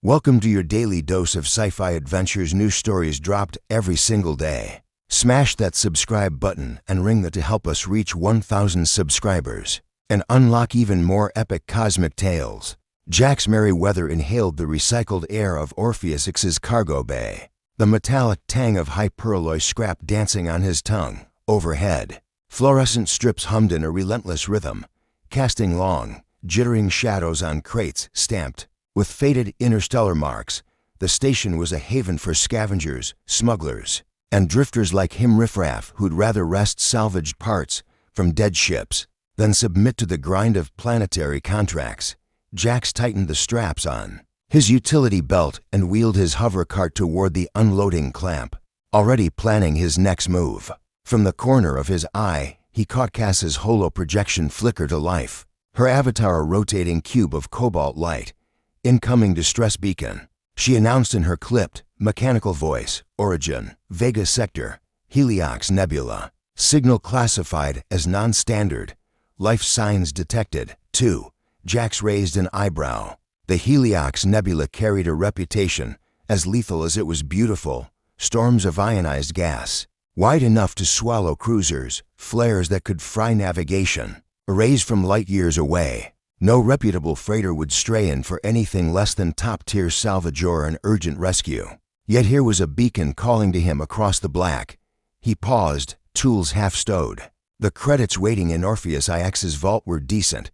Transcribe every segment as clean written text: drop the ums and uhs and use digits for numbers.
Welcome to your daily dose of sci-fi adventures. New stories dropped every single day. Smash that subscribe button and ring the to help us reach 1,000 subscribers and unlock even more epic cosmic tales. Jax Merryweather inhaled the recycled air of Orpheus's cargo bay, the metallic tang of hyperalloy scrap dancing on his tongue. Overhead, fluorescent strips hummed in a relentless rhythm, casting long, jittering shadows on crates stamped with faded interstellar marks. The station was a haven for scavengers, smugglers, and drifters like him, riffraff who'd rather wrest salvaged parts from dead ships than submit to the grind of planetary contracts. Jax tightened the straps on his utility belt and wheeled his hover cart toward the unloading clamp, already planning his next move. From the corner of his eye, he caught Cass's holo projection flicker to life, her avatar a rotating cube of cobalt light. Incoming distress beacon, she announced in her clipped, mechanical voice. Origin, Vega Sector, Heliox Nebula. Signal classified as non-standard. Life signs detected. 2. Jax raised an eyebrow. The Heliox Nebula carried a reputation, as lethal as it was beautiful. Storms of ionized gas, wide enough to swallow cruisers, flares that could fry navigation. Rays from light years away. No reputable freighter would stray in for anything less than top-tier salvage or an urgent rescue. Yet here was a beacon calling to him across the black. He paused, tools half-stowed. The credits waiting in Orpheus's vault were decent,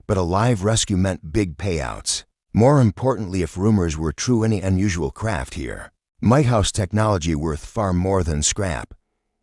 but a live rescue meant big payouts. More importantly, if rumors were true, any unusual craft here might house technology worth far more than scrap.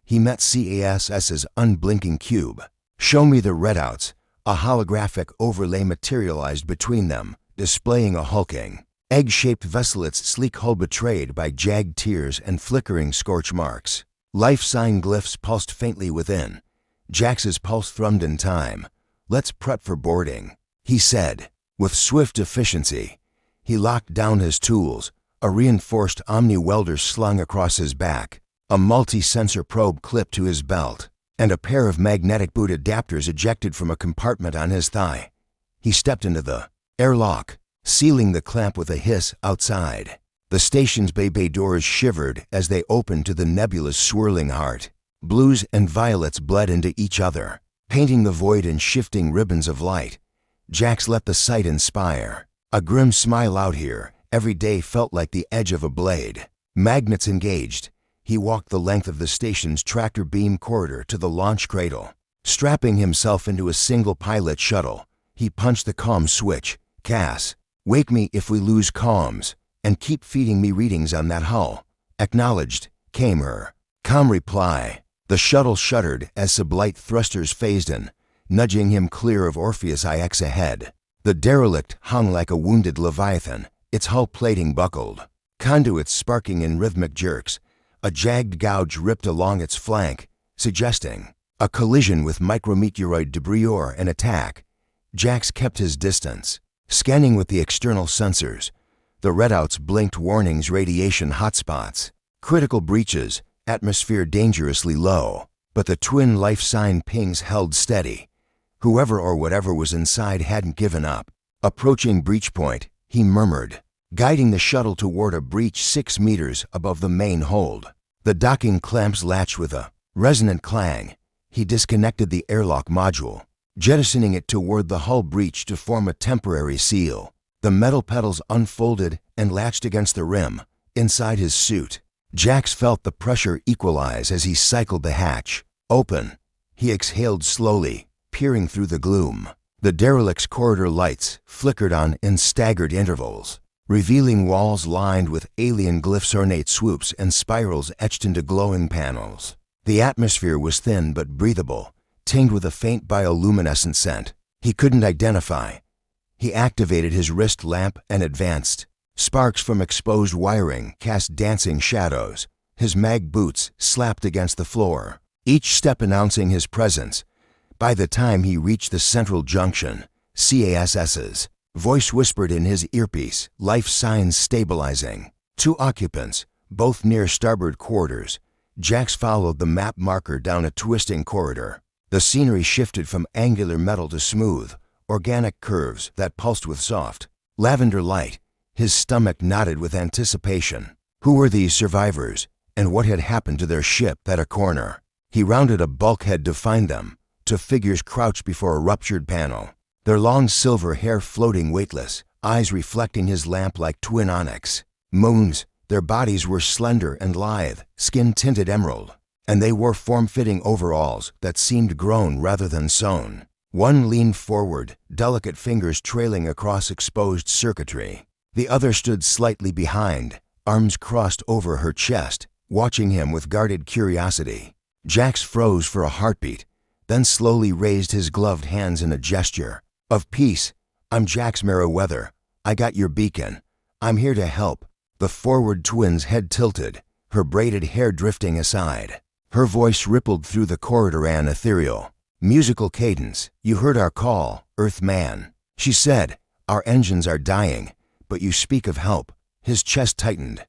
He met CASS's unblinking cube. "Show me the readouts." A holographic overlay materialized between them, displaying a hulking, egg-shaped vessel, its sleek hull betrayed by jagged tears and flickering scorch marks. Life sign glyphs pulsed faintly within. Jax's pulse thrummed in time. "Let's prep for boarding," he said, with swift efficiency. He locked down his tools, a reinforced omni-welder slung across his back, a multi-sensor probe clipped to his belt, and a pair of magnetic boot adapters ejected from a compartment on his thigh. He stepped into the airlock, sealing the clamp with a hiss outside. The station's bay doors shivered as they opened to the nebula's swirling heart. Blues and violets bled into each other, painting the void in shifting ribbons of light. Jax let the sight inspire. A grim smile. Out here, every day felt like the edge of a blade. Magnets engaged. He walked the length of the station's tractor beam corridor to the launch cradle. Strapping himself into a single pilot shuttle, he punched the comm switch. "Cass, wake me if we lose comms, and keep feeding me readings on that hull." "Acknowledged," came her calm reply. The shuttle shuddered as sublight thrusters phased in, nudging him clear of Orpheus ahead. The derelict hung like a wounded leviathan, its hull plating buckled, conduits sparking in rhythmic jerks. A jagged gouge ripped along its flank, suggesting a collision with micrometeoroid debris or an attack. Jax kept his distance, scanning with the external sensors. The readouts blinked warnings: radiation hotspots, critical breaches, atmosphere dangerously low. But the twin life sign pings held steady. Whoever or whatever was inside hadn't given up. "Approaching breach point," he murmured, guiding the shuttle toward a breach 6 meters above the main hold. The docking clamps latched with a resonant clang. He disconnected the airlock module, jettisoning it toward the hull breach to form a temporary seal. The metal pedals unfolded and latched against the rim, inside his suit. Jax felt the pressure equalize as he cycled the hatch open. He exhaled slowly, peering through the gloom. The derelict's corridor lights flickered on in staggered intervals, revealing walls lined with alien glyphs, ornate swoops and spirals etched into glowing panels. The atmosphere was thin but breathable, tinged with a faint bioluminescent scent he couldn't identify. He activated his wrist lamp and advanced. Sparks from exposed wiring cast dancing shadows. His mag boots slapped against the floor, each step announcing his presence. By the time he reached the central junction, CASS's voice whispered in his earpiece, life signs stabilizing. 2 occupants, both near starboard quarters. Jax followed the map marker down a twisting corridor. The scenery shifted from angular metal to smooth, organic curves that pulsed with soft lavender light. His stomach knotted with anticipation. Who were these survivors, and what had happened to their ship at a corner? He rounded a bulkhead to find them, to figures crouched before a ruptured panel, their long silver hair floating weightless, eyes reflecting his lamp like twin onyx. Moons, their bodies were slender and lithe, skin tinted emerald, and they wore form-fitting overalls that seemed grown rather than sewn. One leaned forward, delicate fingers trailing across exposed circuitry. The other stood slightly behind, arms crossed over her chest, watching him with guarded curiosity. Jax froze for a heartbeat, then slowly raised his gloved hands in a gesture of peace. "I'm Jax Meriwether. I got your beacon. I'm here to help." The forward twin's head tilted, her braided hair drifting aside. Her voice rippled through the corridor, an ethereal, musical cadence. "You heard our call, Earthman," she said. "Our engines are dying, but you speak of help." His chest tightened.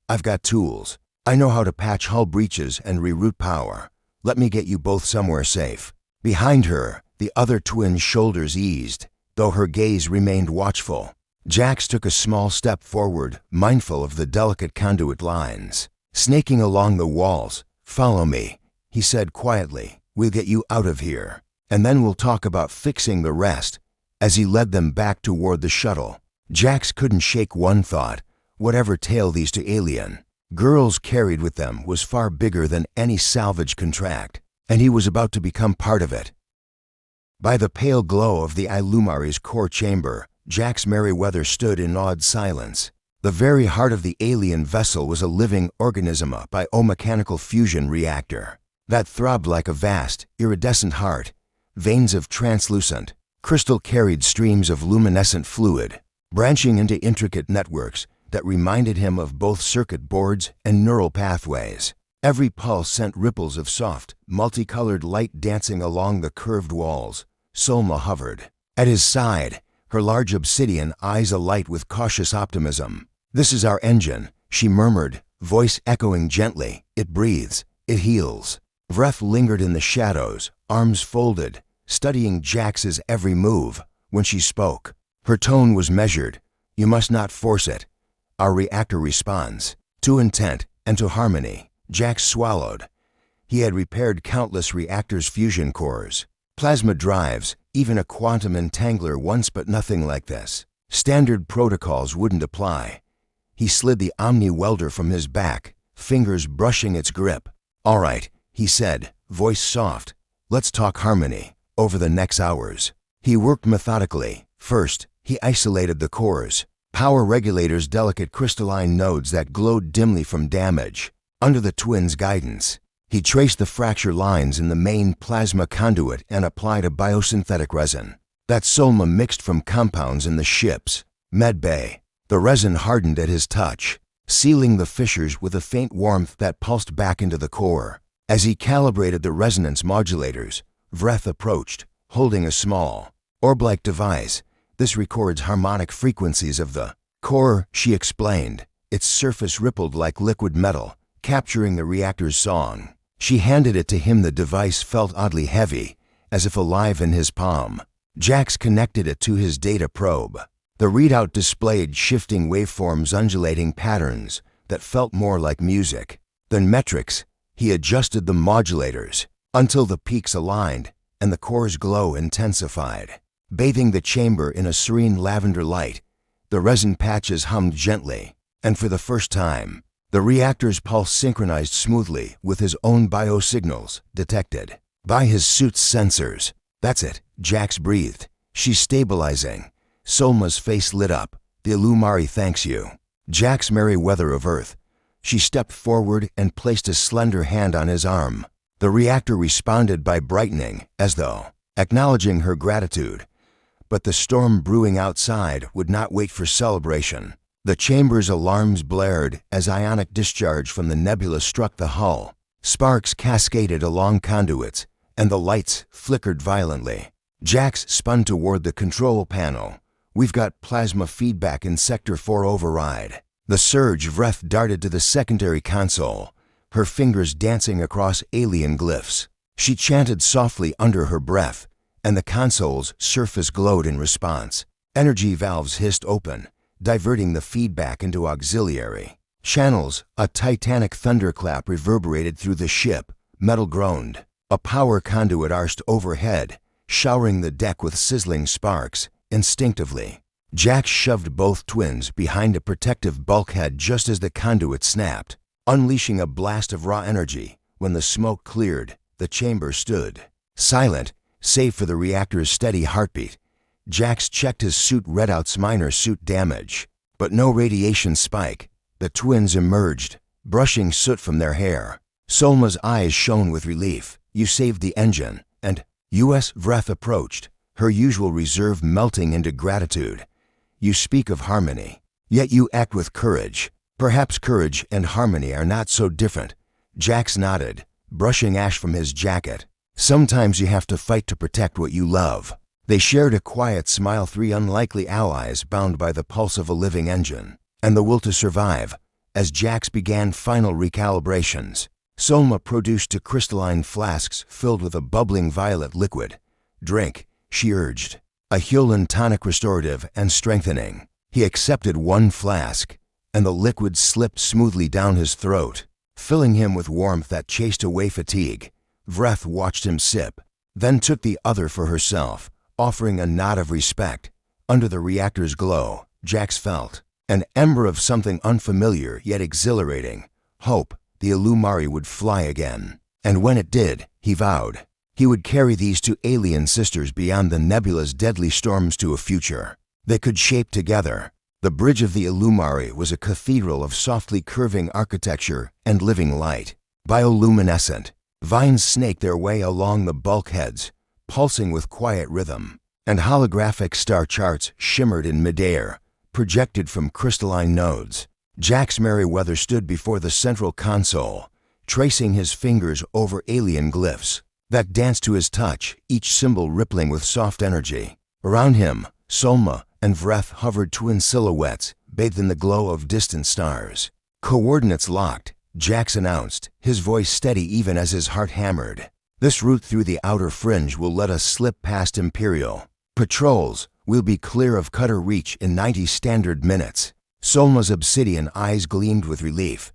"I've got tools. I know how to patch hull breaches and reroute power. Let me get you both somewhere safe." Behind her, the other twin's shoulders eased, though her gaze remained watchful. Jax took a small step forward, mindful of the delicate conduit lines snaking along the walls. "Follow me," he said quietly. "We'll get you out of here, and then we'll talk about fixing the rest." As he led them back toward the shuttle, Jax couldn't shake one thought. Whatever tale these two alien girls carried with them was far bigger than any salvage contract, and he was about to become part of it. By the pale glow of the Illumari's core chamber, Jax Meriwether stood in awed silence. The very heart of the alien vessel was a living organism, a biomechanical fusion reactor that throbbed like a vast, iridescent heart. Veins of translucent, crystal-carried streams of luminescent fluid, branching into intricate networks that reminded him of both circuit boards and neural pathways. Every pulse sent ripples of soft, multicolored light dancing along the curved walls. Solma hovered at his side, her large obsidian eyes alight with cautious optimism. "This is our engine," she murmured, voice echoing gently. "It breathes. It heals." Vreth lingered in the shadows, arms folded, studying Jax's every move. When she spoke, her tone was measured. "You must not force it. Our reactor responds to intent and to harmony." Jax swallowed. He had repaired countless reactors' fusion cores, plasma drives, even a quantum entangler once, but nothing like this. Standard protocols wouldn't apply. He slid the Omni welder from his back, fingers brushing its grip. "All right," he said, voice soft. "Let's talk harmony over the next hours." He worked methodically. First, he isolated the cores, power regulators, delicate crystalline nodes that glowed dimly from damage. Under the twins' guidance, he traced the fracture lines in the main plasma conduit and applied a biosynthetic resin that Solma mixed from compounds in the ship's med bay. The resin hardened at his touch, sealing the fissures with a faint warmth that pulsed back into the core. As he calibrated the resonance modulators, Vreth approached, holding a small, orb-like device. "This records harmonic frequencies of the core," she explained. Its surface rippled like liquid metal, capturing the reactor's song. She handed it to him. The device felt oddly heavy, as if alive in his palm. Jax connected it to his data probe. The readout displayed shifting waveforms, undulating patterns that felt more like music than metrics. He adjusted the modulators until the peaks aligned and the core's glow intensified, bathing the chamber in a serene lavender light. The resin patches hummed gently, and for the first time, the reactor's pulse synchronized smoothly with his own biosignals detected by his suit's sensors. "That's it," Jax breathed. "She's stabilizing." Solma's face lit up. "The Illumari thanks you, Jax Meriwether of Earth." She stepped forward and placed a slender hand on his arm. The reactor responded by brightening, as though acknowledging her gratitude. But the storm brewing outside would not wait for celebration. The chamber's alarms blared as ionic discharge from the nebula struck the hull. Sparks cascaded along conduits, and the lights flickered violently. Jax spun toward the control panel. "We've got plasma feedback in Sector 4 override." The surge Vreth darted to the secondary console, her fingers dancing across alien glyphs. She chanted softly under her breath, and the console's surface glowed in response. Energy valves hissed open, diverting the feedback into auxiliary channels. A titanic thunderclap reverberated through the ship. Metal groaned. A power conduit arced overhead, showering the deck with sizzling sparks. Instinctively, Jax shoved both twins behind a protective bulkhead just as the conduit snapped, unleashing a blast of raw energy. When the smoke cleared, the chamber stood silent, save for the reactor's steady heartbeat. Jax checked his suit, read out's minor suit damage, but no radiation spike. The twins emerged, brushing soot from their hair. Solma's eyes shone with relief. "You saved the engine." And U.S. Vreth approached, her usual reserve melting into gratitude. "You speak of harmony, yet you act with courage. Perhaps courage and harmony are not so different." Jax nodded, brushing ash from his jacket. "Sometimes you have to fight to protect what you love." They shared a quiet smile, three unlikely allies bound by the pulse of a living engine and the will to survive. As Jax began final recalibrations, Solma produced two crystalline flasks filled with a bubbling violet liquid. "Drink," she urged, "a Hyolan tonic, restorative and strengthening." He accepted one flask, and the liquid slipped smoothly down his throat, filling him with warmth that chased away fatigue. Vreth watched him sip, then took the other for herself, offering a nod of respect. Under the reactor's glow, Jax felt an ember of something unfamiliar yet exhilarating. Hope. The Illumari would fly again. And when it did, he vowed, he would carry these two alien sisters beyond the nebula's deadly storms to a future they could shape together. The bridge of the Illumari was a cathedral of softly curving architecture and living light. Bioluminescent, vines snaked their way along the bulkheads, pulsing with quiet rhythm, and holographic star charts shimmered in midair, projected from crystalline nodes. Jax Merriweather stood before the central console, tracing his fingers over alien glyphs that danced to his touch, each symbol rippling with soft energy. Around him, Solma and Vreth hovered, twin silhouettes bathed in the glow of distant stars. "Coordinates locked," Jax announced, his voice steady even as his heart hammered. "This route through the outer fringe will let us slip past Imperial patrols. We'll be clear of Cutter Reach in 90 standard minutes." Solma's obsidian eyes gleamed with relief.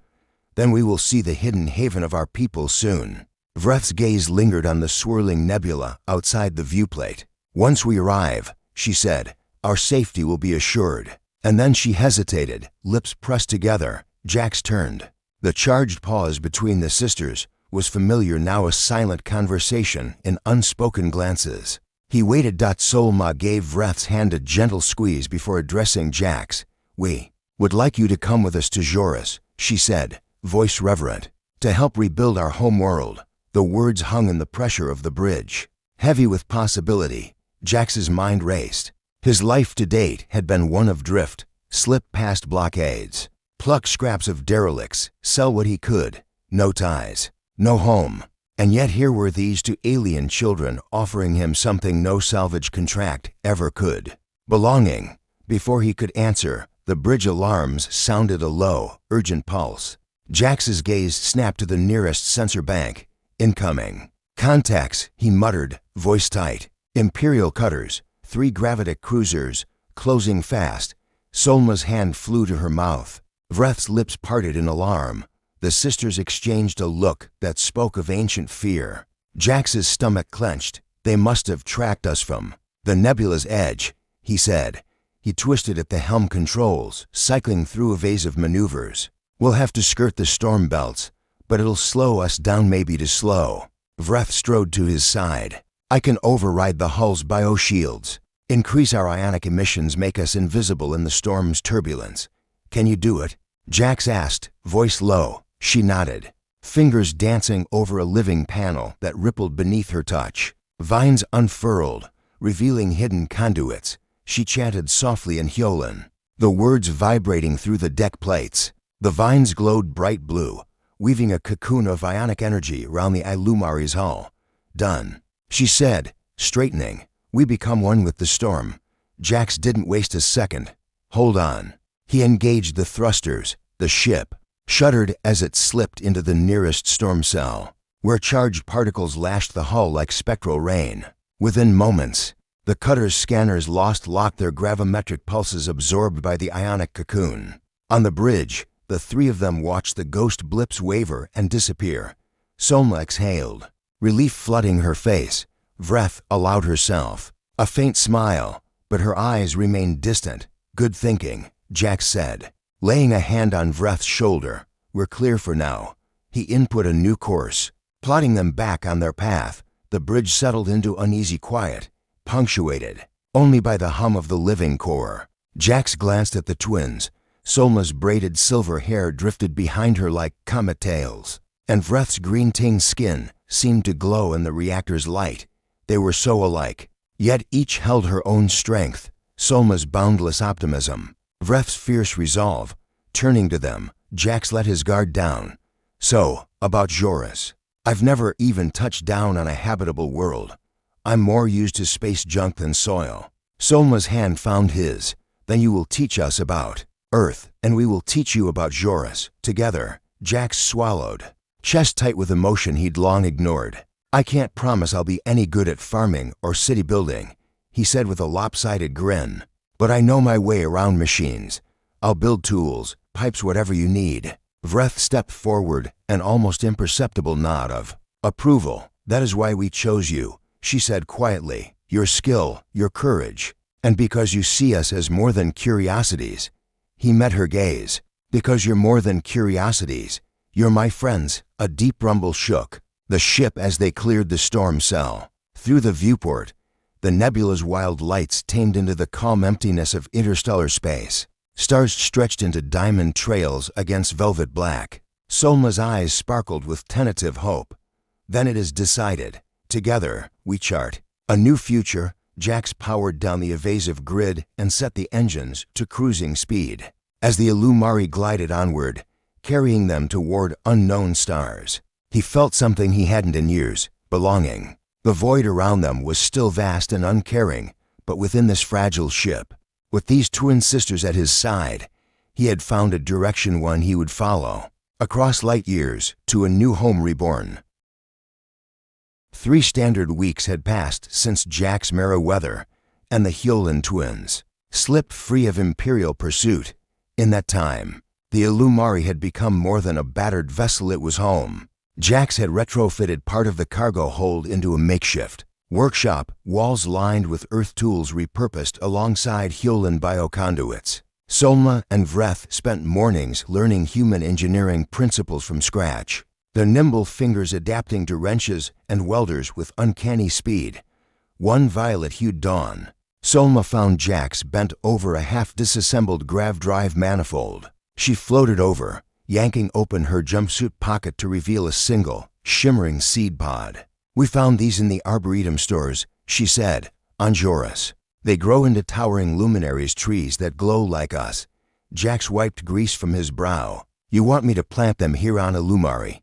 "Then we will see the hidden haven of our people soon." Vreth's gaze lingered on the swirling nebula outside the viewplate. "Once we arrive," she said, "our safety will be assured." And then she hesitated, lips pressed together. Jax turned. The charged pause between the sisters was familiar now, a silent conversation in unspoken glances. He waited. Solma gave Vreth's hand a gentle squeeze before addressing Jax. "We would like you to come with us to Joris," she said, voice reverent, "to help rebuild our home world." The words hung in the pressure of the bridge. Heavy with possibility, Jax's mind raced. His life to date had been one of drift, slip past blockades, pluck scraps of derelicts, sell what he could. No ties, no home. And yet here were these two alien children offering him something no salvage contract ever could. Belonging. Before he could answer, the bridge alarms sounded, a low, urgent pulse. Jax's gaze snapped to the nearest sensor bank. "Incoming." "Contacts," he muttered, voice tight. "Imperial cutters, 3 gravitic cruisers, closing fast." Solma's hand flew to her mouth. Vreth's lips parted in alarm. The sisters exchanged a look that spoke of ancient fear. Jax's stomach clenched. "They must have tracked us from the nebula's edge," he said. He twisted at the helm controls, cycling through evasive maneuvers. "We'll have to skirt the storm belts, but it'll slow us down, maybe to slow." Vreth strode to his side. "I can override the hull's bioshields, increase our ionic emissions, make us invisible in the storm's turbulence. Can you do it?" Jax asked, voice low. She nodded, fingers dancing over a living panel that rippled beneath her touch. Vines unfurled, revealing hidden conduits. She chanted softly in Hyolan, the words vibrating through the deck plates. The vines glowed bright blue, weaving a cocoon of ionic energy around the Illumari's hull. "Done," she said, straightening. "We become one with the storm." Jax didn't waste a second. "Hold on." He engaged the thrusters. The ship shuddered as it slipped into the nearest storm cell, where charged particles lashed the hull like spectral rain. Within moments, The cutter's scanners locked their gravimetric pulses absorbed by the ionic cocoon. On the bridge, the three of them watched the ghost blips waver and disappear. Solma exhaled, relief flooding her face. Vreth allowed herself a faint smile, but her eyes remained distant. "Good thinking," Jax said, laying a hand on Vreth's shoulder. "We're clear for now." He input a new course, plotting them back on their path. The bridge settled into uneasy quiet, punctuated only by the hum of the living core. Jax glanced at the twins. Solma's braided silver hair drifted behind her like comet tails, and Vreth's green-tinged skin seemed to glow in the reactor's light. They were so alike, yet each held her own strength. Solma's boundless optimism, Vreth's fierce resolve. Turning to them, Jax let his guard down. "So, about Joris. I've never even touched down on a habitable world. I'm more used to space junk than soil." Solma's hand found his. "Then you will teach us about Earth, and we will teach you about Joris, together." Jax swallowed, chest tight with emotion he'd long ignored. "I can't promise I'll be any good at farming or city building," he said with a lopsided grin. "But I know my way around machines. I'll build tools, pipes, whatever you need." Vreth stepped forward, an almost imperceptible nod of approval. "That is why we chose you," she said quietly. "Your skill, your courage, and because you see us as more than curiosities." He met her gaze. "Because you're more than curiosities. You're my friends." A deep rumble shook the ship as they cleared the storm cell. Through the viewport, the nebula's wild lights tamed into the calm emptiness of interstellar space. Stars stretched into diamond trails against velvet black. Solma's eyes sparkled with tentative hope. "Then it is decided. Together, we chart a new future." Jax powered down the evasive grid and set the engines to cruising speed. As the Illumari glided onward, carrying them toward unknown stars, he felt something he hadn't in years: belonging. The void around them was still vast and uncaring, but within this fragile ship, with these twin sisters at his side, he had found a direction, one he would follow, across light years to a new home reborn. 3 standard weeks had passed since Jax Meriwether and the Hewlin twins slipped free of Imperial pursuit. In that time, the Illumari had become more than a battered vessel, it was home. Jax had retrofitted part of the cargo hold into a makeshift workshop, walls lined with earth tools repurposed alongside Hewlin bioconduits. Solma and Vreth spent mornings learning human engineering principles from scratch, their nimble fingers adapting to wrenches and welders with uncanny speed. One violet-hued dawn, Solma found Jax bent over a half-disassembled grav drive manifold. She floated over, yanking open her jumpsuit pocket to reveal a single, shimmering seed pod. "We found these in the Arboretum stores," she said, "on Joris. They grow into towering luminaries, trees that glow like us." Jax wiped grease from his brow. "You want me to plant them here on Illumari?"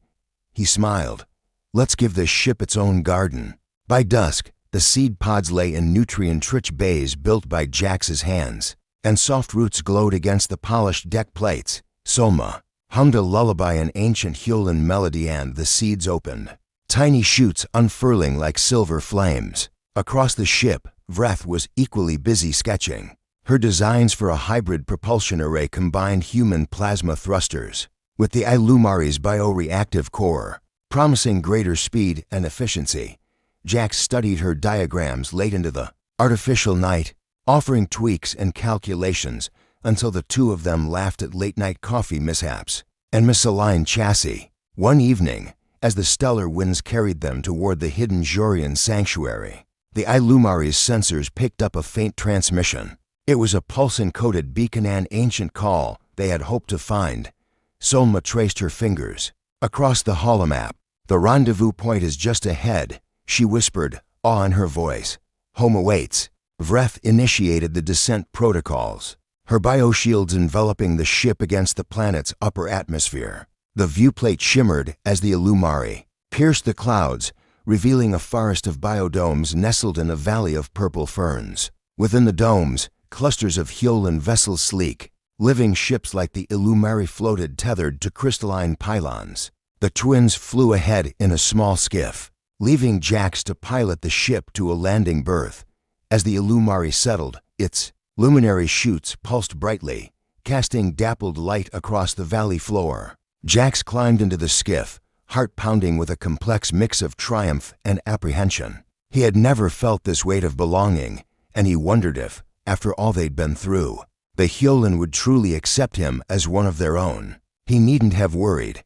He smiled. "Let's give this ship its own garden." By dusk, the seed pods lay in nutrient-rich bays built by Jax's hands, and soft roots glowed against the polished deck plates. Solma hummed a lullaby, an ancient Hewlin melody, and the seeds opened, tiny shoots unfurling like silver flames. Across the ship, Vreth was equally busy sketching. Her designs for a hybrid propulsion array combined human plasma thrusters with the Illumari's bioreactive core, promising greater speed and efficiency. Jax studied her diagrams late into the artificial night, offering tweaks and calculations until the two of them laughed at late-night coffee mishaps and misaligned chassis. One evening, as the stellar winds carried them toward the hidden Jorian sanctuary, the Illumari's sensors picked up a faint transmission. It was a pulse-encoded beacon, an ancient call they had hoped to find. Solma traced her fingers across the holomap. "The rendezvous point is just ahead," she whispered, awe in her voice. "Home awaits." Vreth initiated the descent protocols, her bioshields enveloping the ship against the planet's upper atmosphere. The viewplate shimmered as the Illumari pierced the clouds, revealing a forest of biodomes nestled in a valley of purple ferns. Within the domes, clusters of Hewlin vessels, sleek, living ships like the Illumari, floated tethered to crystalline pylons. The twins flew ahead in a small skiff, leaving Jax to pilot the ship to a landing berth. As the Illumari settled, its luminary shoots pulsed brightly, casting dappled light across the valley floor. Jax climbed into the skiff, heart pounding with a complex mix of triumph and apprehension. He had never felt this weight of belonging, and he wondered if, after all they'd been through, the Hyolan would truly accept him as one of their own. He needn't have worried.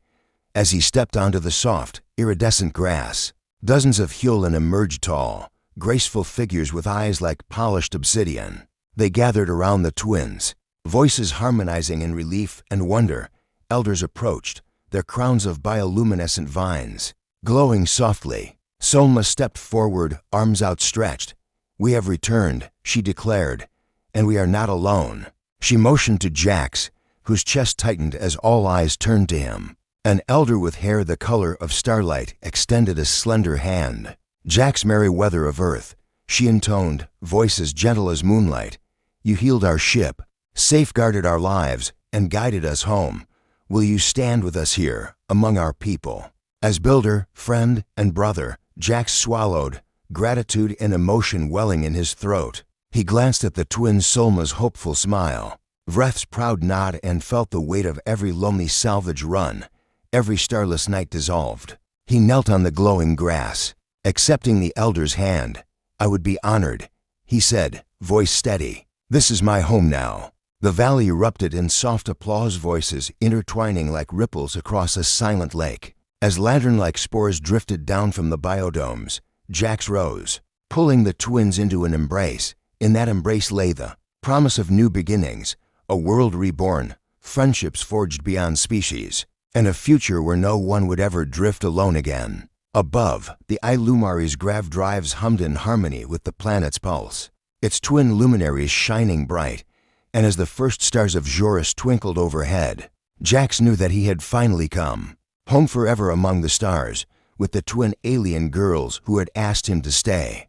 As he stepped onto the soft, iridescent grass, dozens of Hyolan emerged, tall, graceful figures with eyes like polished obsidian. They gathered around the twins, voices harmonizing in relief and wonder. Elders approached, their crowns of bioluminescent vines glowing softly. Solma stepped forward, arms outstretched. "We have returned," she declared, "and we are not alone." She motioned to Jax, whose chest tightened as all eyes turned to him. An elder with hair the color of starlight extended a slender hand. "Jax Merryweather of Earth," she intoned, voice as gentle as moonlight. "You healed our ship, safeguarded our lives, and guided us home. Will you stand with us here, among our people?" As builder, friend, and brother, Jax swallowed, gratitude and emotion welling in his throat. He glanced at the twin Solma's hopeful smile, Vreth's proud nod, and felt the weight of every lonely salvage run, every starless night dissolved. He knelt on the glowing grass, accepting the elder's hand. "I would be honored," he said, voice steady. "This is my home now." The valley erupted in soft applause, voices intertwining like ripples across a silent lake. As lantern-like spores drifted down from the biodomes, Jax rose, pulling the twins into an embrace. In that embrace lay the promise of new beginnings, a world reborn, friendships forged beyond species, and a future where no one would ever drift alone again. Above, the Illumari's grav drives hummed in harmony with the planet's pulse, its twin luminaries shining bright. And as the first stars of Joris twinkled overhead, Jax knew that he had finally come, home forever among the stars, with the twin alien girls who had asked him to stay.